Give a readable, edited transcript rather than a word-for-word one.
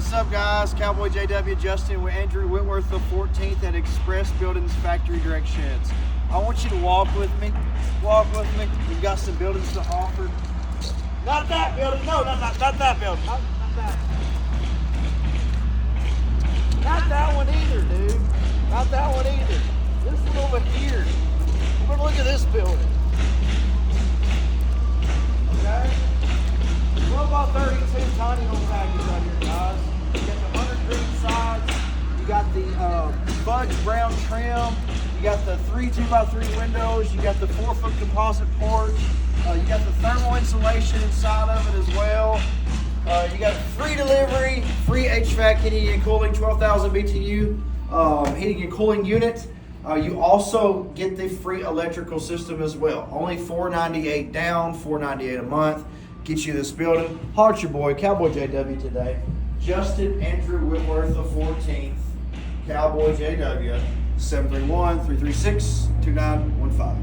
What's up, guys? Cowboy JW Justin with Andrew Whitworth of 14th at Express Buildings Factory Direct Sheds. I want you to walk with me. Walk with me. We've got some buildings to offer. Not that building. No, not that building. Not that. Not that one either, dude. Not that one either. This one over here. We're gonna look at this building. Okay? 12 by 32 tiny home package right here, guys. You got the 100 green sides. You got the fudge brown trim. You got the 3 2x3 windows. You got the 4-foot composite porch. You got the thermal insulation inside of it as well. You got free delivery, free HVAC heating and cooling, 12,000 BTU heating and cooling unit. You also get the free electrical system as well. Only $498 down, $498 a month. Get you this building. Holler at your boy, Cowboy JW today. Justin Andrew Whitworth of 14th, Cowboy JW, 731-336-2915.